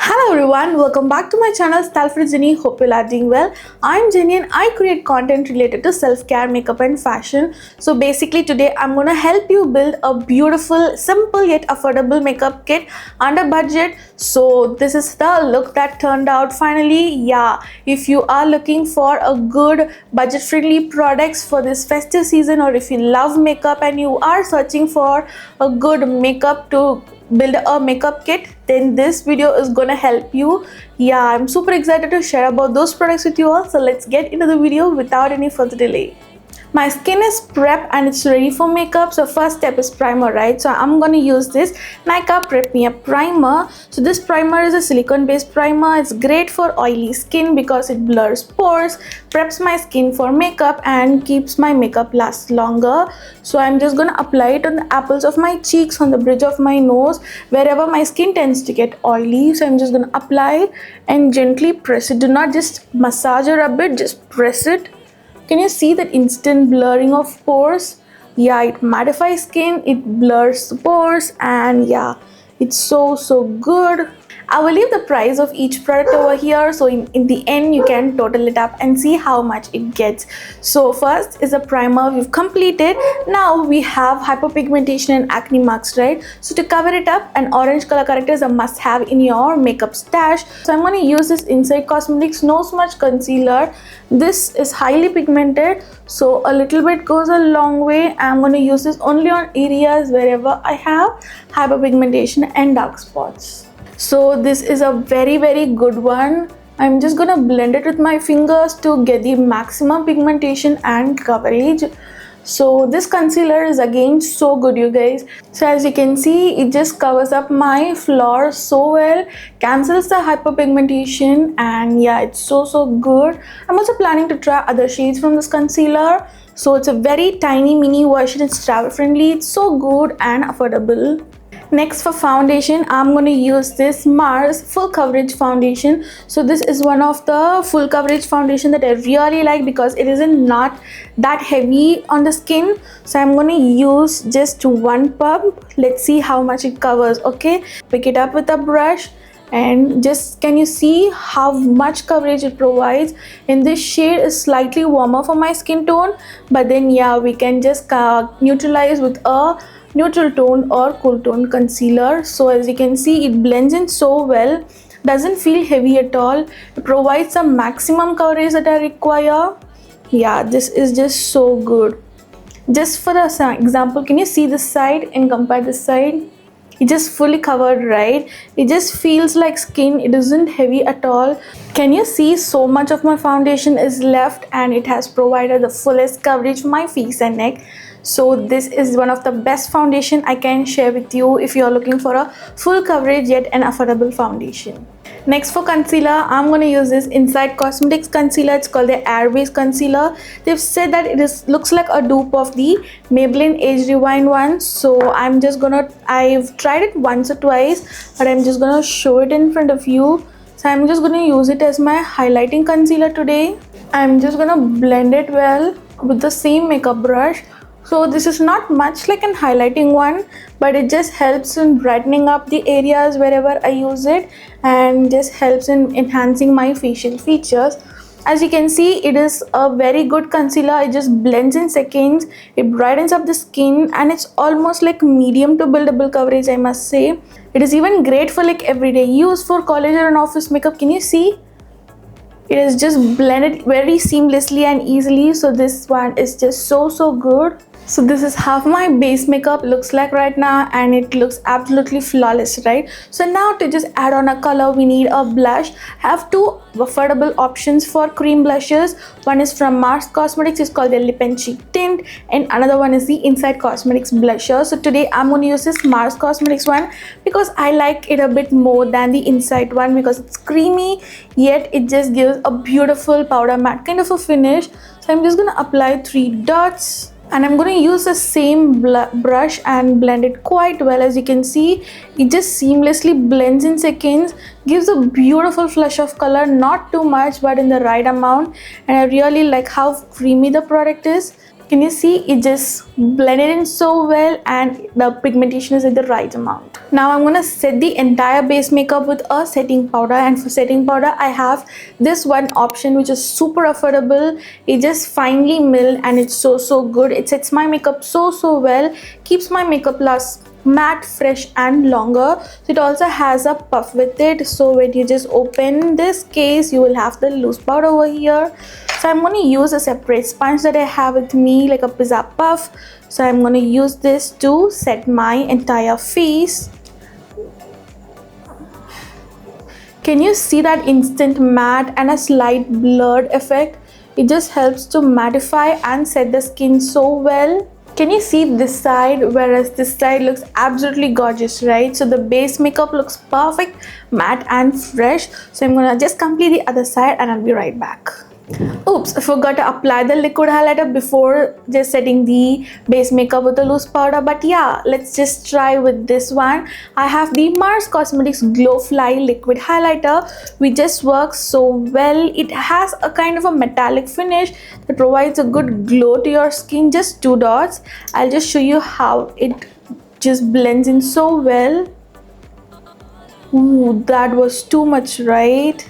Hello everyone, welcome back to my channel Stylefit with Janani. Hope you are doing well. I'm Janani and I create content related to self-care, makeup and fashion. So basically today I'm gonna help you build a beautiful, simple yet affordable makeup kit under budget. So this is the look that turned out finally. Yeah, if you are looking for a good budget-friendly products for this festive season, or if you love makeup and you are searching for a good makeup to build a makeup kit, then this video is gonna help you. Yeah, I'm super excited to share about those products with you all. So let's get into the video without any further delay. My skin is prepped and it's ready for makeup. So first step is primer, right? So I'm going to use this Nykaa Prep Me Up primer. So this primer is a silicone based primer. It's great for oily skin because it blurs pores, preps my skin for makeup and keeps my makeup last longer. So I'm just going to apply it on the apples of my cheeks, on the bridge of my nose, wherever my skin tends to get oily. So I'm just going to apply it and gently press it. Do not just massage or rub it, just press it. Can you see that instant blurring of pores? Yeah, it mattifies skin, it blurs the pores, and yeah, it's so good. I will leave the price of each product over here, so in the end you can total it up and see how much it gets. So first is a primer we've completed. Now we have hyperpigmentation and acne marks, right? So to cover it up, an orange color corrector is a must have in your makeup stash. So I'm going to use this Inside Cosmetics No Smudge Concealer. This is highly pigmented, so a little bit goes a long way. I'm going to use this only on areas wherever I have hyperpigmentation and dark spots. So this is a very good one. I'm just gonna blend it with my fingers to get the maximum pigmentation and coverage. So this concealer is again so good, you guys. So as you can see, it just covers up my flaws so well, cancels the hyperpigmentation, and yeah, it's so good. I'm also planning to try other shades from this concealer. So it's a very tiny mini version. It's travel friendly, it's so good and affordable. Next, for foundation, I'm going to use this Mars full coverage foundation. So this is one of the full coverage foundation that I really like because it isn't not that heavy on the skin. So I'm going to use just one pump. Let's see how much it covers. Okay, pick it up with a brush and just, can you see how much coverage it provides? And this shade is slightly warmer for my skin tone, but then yeah, we can just neutralize with a neutral tone or cool tone concealer. So as you can see, it blends in so well, doesn't feel heavy at all. It provides some maximum coverage that I require. Yeah, this is just so good. Just for the example, can you see this side and compare this side? It just fully covered, right? It just feels like skin. It isn't heavy at all. Can you see so much of my foundation is left and it has provided the fullest coverage for my face and neck. So this is one of the best foundation I can share with you if you are looking for a full coverage yet an affordable foundation. Next, for concealer, I'm going to use this Inside Cosmetics concealer. It's called the Air Base Concealer. They've said that looks like a dupe of the Maybelline Age Rewind one. So I've tried it once or twice, but I'm just gonna show it in front of you. So I'm just gonna use it as my highlighting concealer today. I'm just gonna blend it well with the same makeup brush. So this is not much like an highlighting one, but it just helps in brightening up the areas wherever I use it and just helps in enhancing my facial features. As you can see, it is a very good concealer. It just blends in seconds, it brightens up the skin, and it's almost like medium to buildable coverage, I must say. It is even great for like everyday use, for college or an office makeup. Can you see? It is just blended very seamlessly and easily. So this one is just so good. So this is how my base makeup looks like right now, and it looks absolutely flawless, right? So now to just add on a color, we need a blush. I have two affordable options for cream blushes. One is from Mars Cosmetics, it's called the Lip and Cheek Tint, and another one is the Inside Cosmetics blusher. So today I'm going to use this Mars Cosmetics one because I like it a bit more than the Inside one because it's creamy, yet it just gives a beautiful powder matte kind of a finish. So I'm just going to apply 3 dots. And I'm going to use the same brush and blend it quite well. As you can see, it just seamlessly blends in seconds, gives a beautiful flush of color, not too much but in the right amount. And I really like how creamy the product is. Can you see, it just blended in so well and the pigmentation is at the right amount. Now I'm gonna set the entire base makeup with a setting powder, and for setting powder I have this one option which is super affordable. It just finely milled and it's so good. It sets my makeup so well, keeps my makeup last matte, fresh and longer. So it also has a puff with it, so when you just open this case you will have the loose powder over here. So I'm going to use a separate sponge that I have with me, like a pizza puff. So I'm going to use this to set my entire face. Can you see that instant matte and a slight blurred effect? It just helps to mattify and set the skin so well. Can you see this side, whereas this side looks absolutely gorgeous, right? So the base makeup looks perfect, matte and fresh. So I'm gonna just complete the other side and I'll be right back. Oops, I forgot to apply the liquid highlighter before just setting the base makeup with the loose powder. But yeah, let's just try with this one. I have the Mars Cosmetics Glow Fly liquid highlighter, which just works so well. It has a kind of a metallic finish that provides a good glow to your skin. Just 2 dots. I'll just show you how it just blends in so well. Ooh, that was too much, right?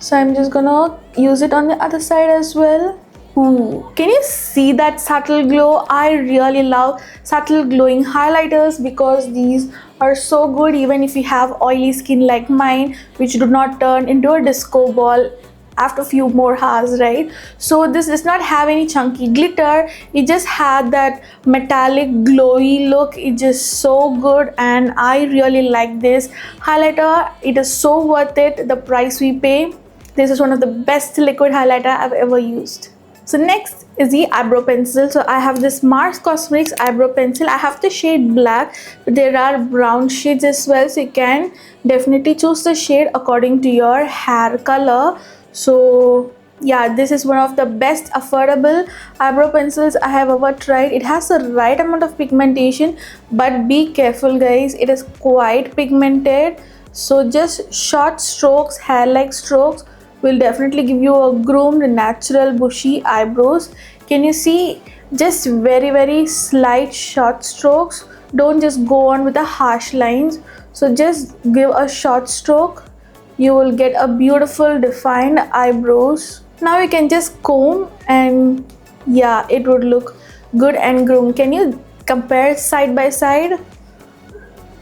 So I'm just gonna use it on the other side as well. Ooh, can you see that subtle glow? I really love subtle glowing highlighters because these are so good even if you have oily skin like mine, which do not turn into a disco ball after a few more hours, right? So this does not have any chunky glitter. It just had that metallic glowy look. It's just so good and I really like this highlighter. It is so worth it, the price we pay. This is one of the best liquid highlighter I've ever used. So next is the eyebrow pencil. So I have this Mars Cosmetics eyebrow pencil. I have the shade black, but there are brown shades as well, so you can definitely choose the shade according to your hair color. So yeah, this is one of the best affordable eyebrow pencils I have ever tried. It has the right amount of pigmentation, but be careful guys, it is quite pigmented. So just short strokes, hair-like strokes will definitely give you a groomed, natural, bushy eyebrows. Can you see? Just very slight short strokes. Don't just go on with the harsh lines. So just give a short stroke. You will get a beautiful defined eyebrows. Now you can just comb and yeah, it would look good and groomed. Can you compare side by side?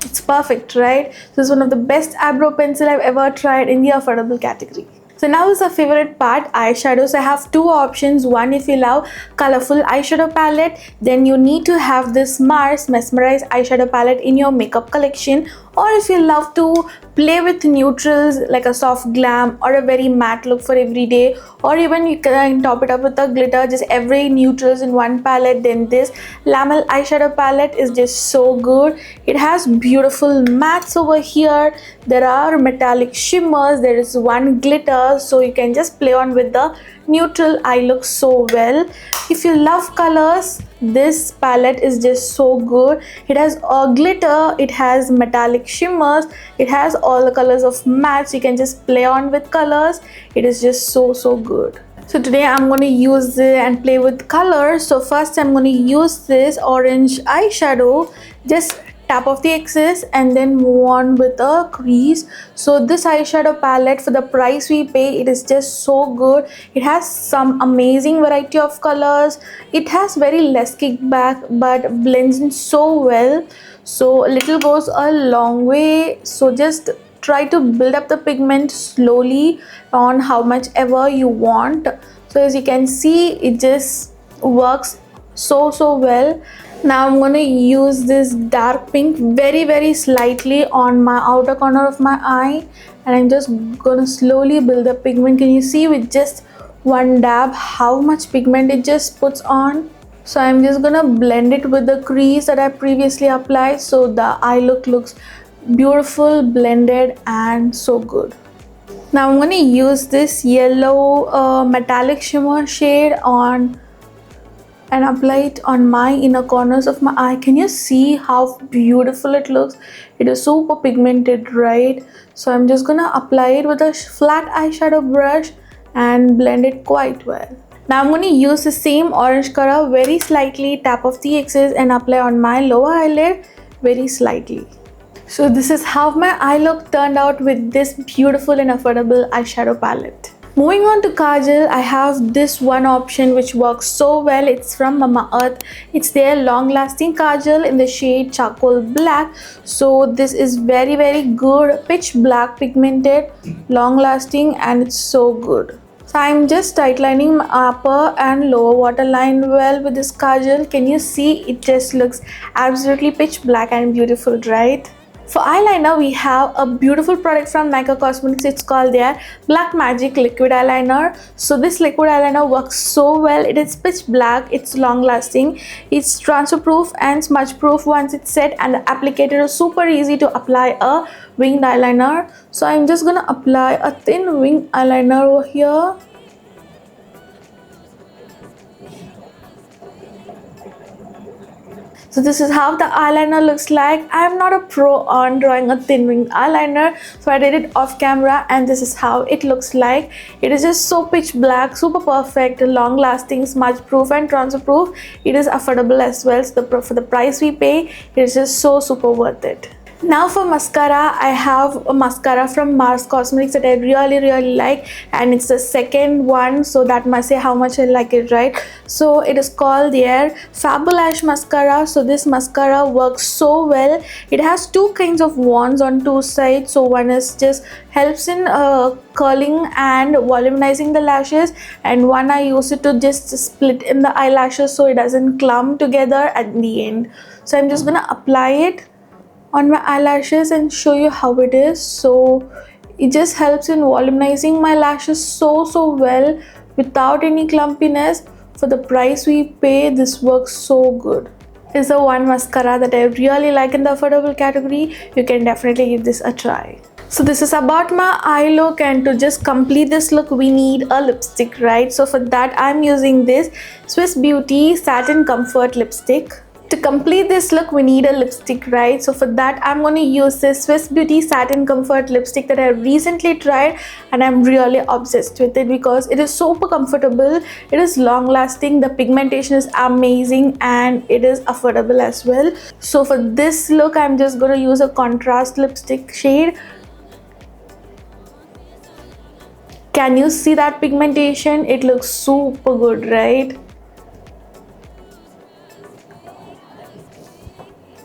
It's perfect, right? This is one of the best eyebrow pencil I've ever tried in the affordable category. So now is our favorite part, eyeshadows. I have 2 options. One, if you love colorful eyeshadow palette, then you need to have this Mars Mesmerize eyeshadow palette in your makeup collection. Or if you love to play with neutrals like a soft glam or a very matte look for every day, or even you can top it up with a glitter, just every neutrals in one palette, then this Lamel eyeshadow palette is just so good. It has beautiful mattes over here. There are metallic shimmers. There is one glitter, so you can just play on with the neutral eye look so well. If you love colors, this palette is just so good. It has a glitter, it has metallic shimmers, it has all the colors of mattes. You can just play on with colors. It is just so good. So today I'm going to use it and play with colors. So first I'm going to use this orange eyeshadow. Just tap off the excess and then move on with a crease. So this eyeshadow palette, for the price we pay, it is just so good. It has some amazing variety of colors. It has very less kickback but blends in so well. So a little goes a long way. So just try to build up the pigment slowly on how much ever you want. So as you can see, it just works so well. Now I'm going to use this dark pink very slightly on my outer corner of my eye, and I'm just going to slowly build the pigment. Can you see with just one dab how much pigment it just puts on? So I'm just going to blend it with the crease that I previously applied, so the eye look looks beautiful, blended and so good. Now I'm going to use this yellow metallic shimmer shade on and apply it on my inner corners of my eye. Can you see how beautiful it looks? It is super pigmented, right? So I'm just gonna apply it with a flat eyeshadow brush and blend it quite well. Now I'm going to use the same orange color very slightly, tap off the excess and apply on my lower eyelid very slightly. So this is how my eye look turned out with this beautiful and affordable eyeshadow palette. Moving on to Kajal, I have this one option which works so well. It's from Mama Earth. It's their long lasting Kajal in the shade charcoal black. So this is very good, pitch black pigmented, long lasting, and it's so good. So I'm just tightlining my upper and lower waterline well with this Kajal. Can you see? It just looks absolutely pitch black and beautiful, right? For eyeliner, we have a beautiful product from Nykaa Cosmetics. It's called their Black Magic Liquid Eyeliner. So this liquid eyeliner works so well. It is pitch black, it's long lasting, it's transfer proof and smudge proof once it's set, and the applicator is super easy to apply a winged eyeliner. So I'm just gonna apply a thin winged eyeliner over here. So this is how the eyeliner looks like. I am not a pro on drawing a thin winged eyeliner, so I did it off camera, and this is how it looks like. It is just so pitch black, super perfect, long lasting, smudge proof and transfer proof. It is affordable as well, so for the price we pay, it is just so super worth it. Now for mascara, I have a mascara from Mars Cosmetics that I really like, and it's the second one, so that must say how much I like it, right? So it is called their Fabulash mascara. So this mascara works so well. It has two kinds of wands on two sides. So one is just helps in curling and volumizing the lashes, and one I use it to just split in the eyelashes so it doesn't clump together at the end. So I'm just gonna apply it on my eyelashes and show you how it is. So it just helps in volumizing my lashes so well without any clumpiness. For the price we pay, this works so good. It's the one mascara that I really like in the affordable category. You can definitely give this a try. So this is about my eye look, and to just complete this look we need a lipstick, right? So for that I'm using this Swiss Beauty Satin Comfort lipstick. To complete this look we need a lipstick, right? So for that I'm going to use this Swiss Beauty Satin Comfort lipstick that I recently tried, and I'm really obsessed with it because it is super comfortable, it is long lasting, the pigmentation is amazing, and it is affordable as well. So for this look I'm just going to use a contrast lipstick shade. Can you see that pigmentation? It looks super good, right?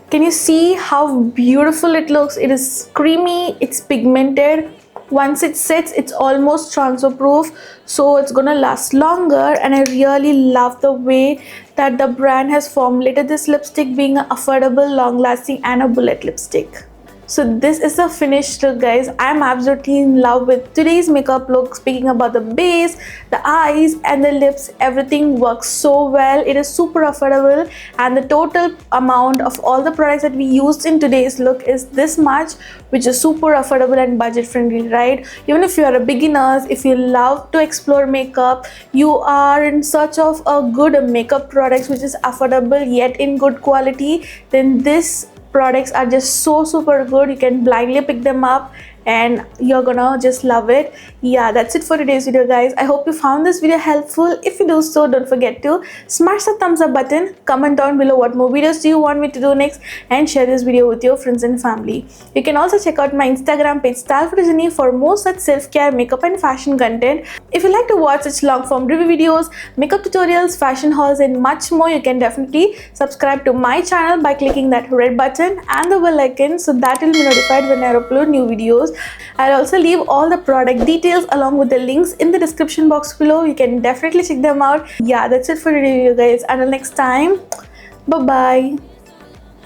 Can you see how beautiful it looks? It is creamy, it's pigmented. Once it sets, it's almost transfer proof, so it's gonna last longer, and I really love the way that the brand has formulated this lipstick, being an affordable, long lasting and a bullet lipstick. So this is the finished look, guys. I'm absolutely in love with today's makeup look. Speaking about the base, the eyes and the lips, everything works so well. It is super affordable, and the total amount of all the products that we used in today's look is this much, which is super affordable and budget friendly, right? Even if you are a beginner, if you love to explore makeup, you are in search of a good makeup products which is affordable yet in good quality, then this products are just so super good. You can blindly pick them up and you're gonna just love it. Yeah, that's it for today's video, guys. I hope you found this video helpful. If you do so, don't forget to smash the thumbs up button, comment down below what more videos do you want me to do next, and share this video with your friends and family. You can also check out my Instagram page stylefitwithjanu for more such self-care, makeup and fashion content. If you like to watch such long form review videos, makeup tutorials, fashion hauls and much more, you can definitely subscribe to my channel by clicking that red button and the bell icon, so that will be notified when I upload new videos. I'll also leave all the product details along with the links in the description box below. You can definitely check them out. Yeah, that's it for today, guys. Until next time, bye bye.